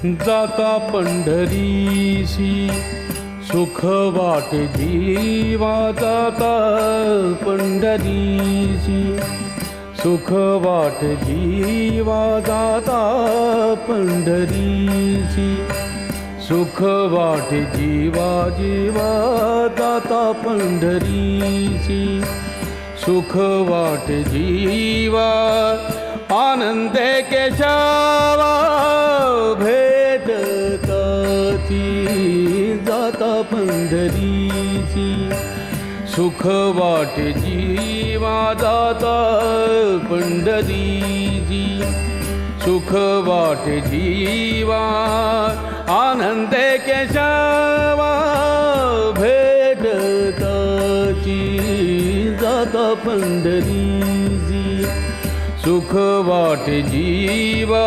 जाता पंढरीसी सुख वाटे जीवा जाता पंढरीसी सुख वाटे जीवा जाता पंढरीसी सुख वाटे जीवा जीवा जाता पंढरीसी सुख वाटे जीवा आनंदे केशवा भेटताती जाता पंढरीसी सुख वाटे जीवा जाता पंढरीसी सुख वाटे जीवा आनंदे केशवा भेटताती जाता पंढरीसी सुख वाटे जीवा।